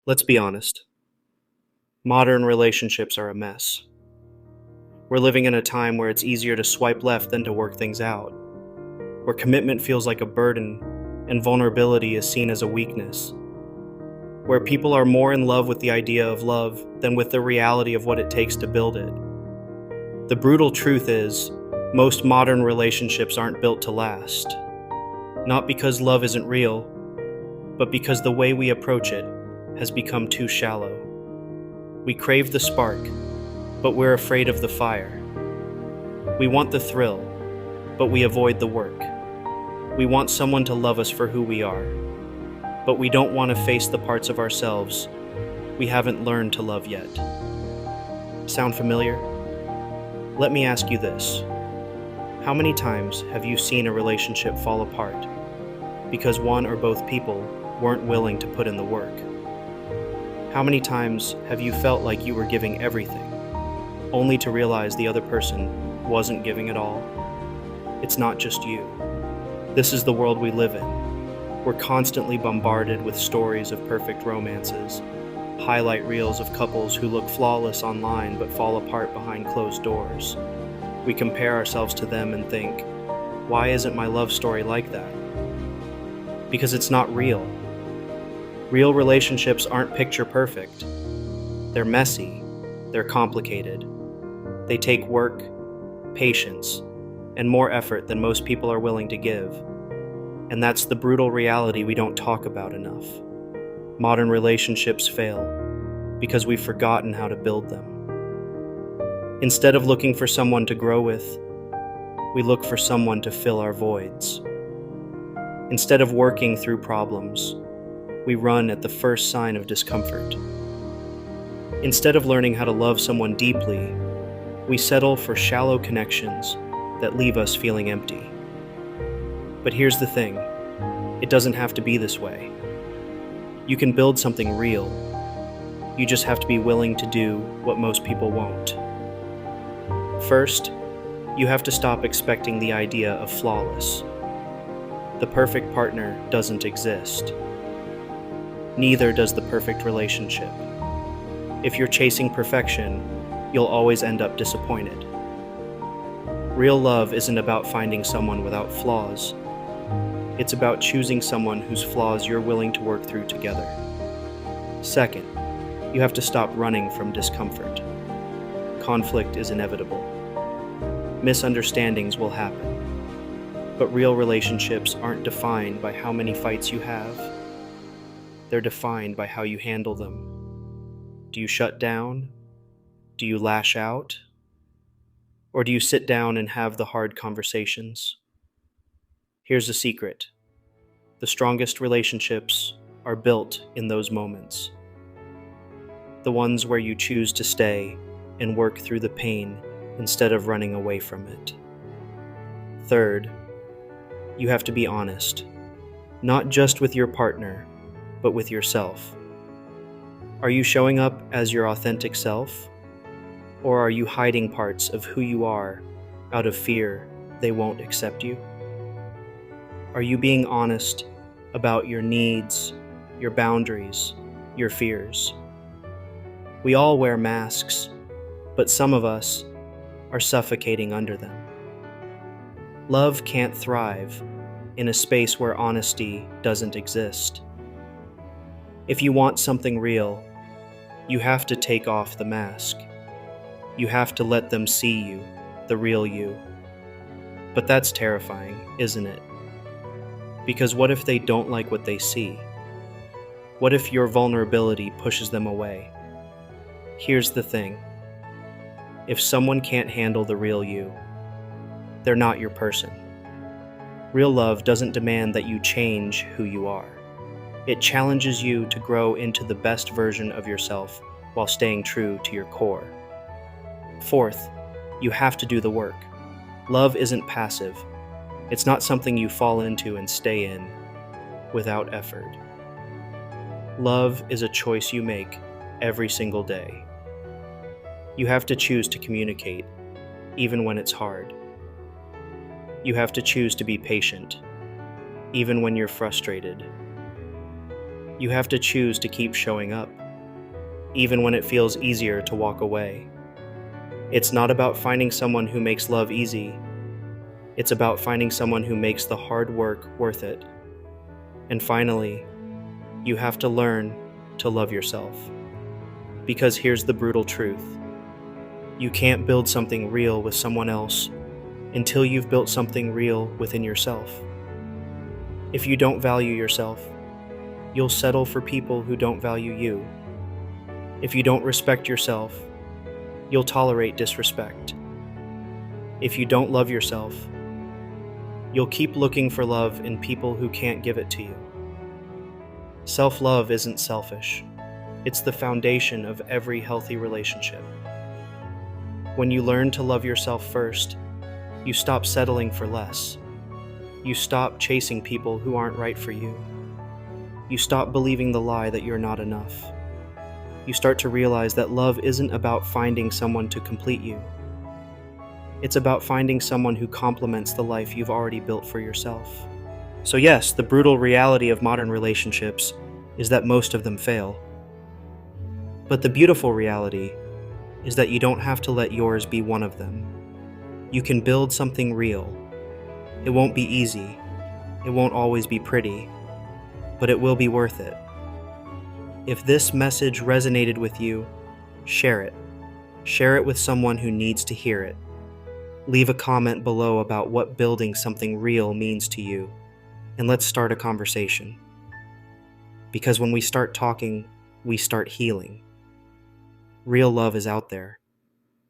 Let's be honest. Modern relationships are a mess. We're living in a time where it's easier to swipe left than to work things out, where commitment feels like a burden and vulnerability is seen as a weakness, where people are more in love with the idea of love than with the reality of what it takes to build it. The brutal truth is, most modern relationships aren't built to last. Not because love isn't real, but because the way we approach it has become too shallow. We crave the spark, but we're afraid of the fire. We want the thrill, but we avoid the work. We want someone to love us for who we are, but we don't want to face the parts of ourselves we haven't learned to love yet. Sound familiar? Let me ask you this. How many times have you seen a relationship fall apart because one or both people weren't willing to put in the work? How many times have you felt like you were giving everything, only to realize the other person wasn't giving it all? It's not just you. This is the world we live in. We're constantly bombarded with stories of perfect romances, highlight reels of couples who look flawless online but fall apart behind closed doors. We compare ourselves to them and think, why isn't my love story like that? Because it's not real. Real relationships aren't picture perfect. They're messy, they're complicated. They take work, patience, and more effort than most people are willing to give. And that's the brutal reality we don't talk about enough. Modern relationships fail because we've forgotten how to build them. Instead of looking for someone to grow with, we look for someone to fill our voids. Instead of working through problems, we run at the first sign of discomfort. Instead of learning how to love someone deeply, we settle for shallow connections that leave us feeling empty. But here's the thing, it doesn't have to be this way. You can build something real. You just have to be willing to do what most people won't. First, you have to stop expecting the idea of flawless. The perfect partner doesn't exist. Neither does the perfect relationship. If you're chasing perfection, you'll always end up disappointed. Real love isn't about finding someone without flaws. It's about choosing someone whose flaws you're willing to work through together. Second, you have to stop running from discomfort. Conflict is inevitable. Misunderstandings will happen. But real relationships aren't defined by how many fights you have. They're defined by how you handle them. Do you shut down? Do you lash out? Or do you sit down and have the hard conversations? Here's a secret. The strongest relationships are built in those moments. The ones where you choose to stay and work through the pain instead of running away from it. Third, you have to be honest, not just with your partner, but with yourself. Are you showing up as your authentic self? Or are you hiding parts of who you are out of fear they won't accept you? Are you being honest about your needs, your boundaries, your fears? We all wear masks, but some of us are suffocating under them. Love can't thrive in a space where honesty doesn't exist. If you want something real, you have to take off the mask. You have to let them see you, the real you. But that's terrifying, isn't it? Because what if they don't like what they see? What if your vulnerability pushes them away? Here's the thing. If someone can't handle the real you, they're not your person. Real love doesn't demand that you change who you are. It challenges you to grow into the best version of yourself while staying true to your core. Fourth, you have to do the work. Love isn't passive. It's not something you fall into and stay in without effort. Love is a choice you make every single day. You have to choose to communicate, even when it's hard. You have to choose to be patient, even when you're frustrated. You have to choose to keep showing up, even when it feels easier to walk away. It's not about finding someone who makes love easy. It's about finding someone who makes the hard work worth it. And finally, you have to learn to love yourself. Because here's the brutal truth. You can't build something real with someone else until you've built something real within yourself. If you don't value yourself, you'll settle for people who don't value you. If you don't respect yourself, you'll tolerate disrespect. If you don't love yourself, you'll keep looking for love in people who can't give it to you. Self-love isn't selfish. It's the foundation of every healthy relationship. When you learn to love yourself first, you stop settling for less. You stop chasing people who aren't right for you. You stop believing the lie that you're not enough. You start to realize that love isn't about finding someone to complete you. It's about finding someone who complements the life you've already built for yourself. So yes, the brutal reality of modern relationships is that most of them fail. But the beautiful reality is that you don't have to let yours be one of them. You can build something real. It won't be easy. It won't always be pretty, but it will be worth it. If this message resonated with you, share it. Share it with someone who needs to hear it. Leave a comment below about what building something real means to you, and let's start a conversation. Because when we start talking, we start healing. Real love is out there,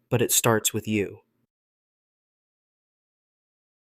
but it starts with you.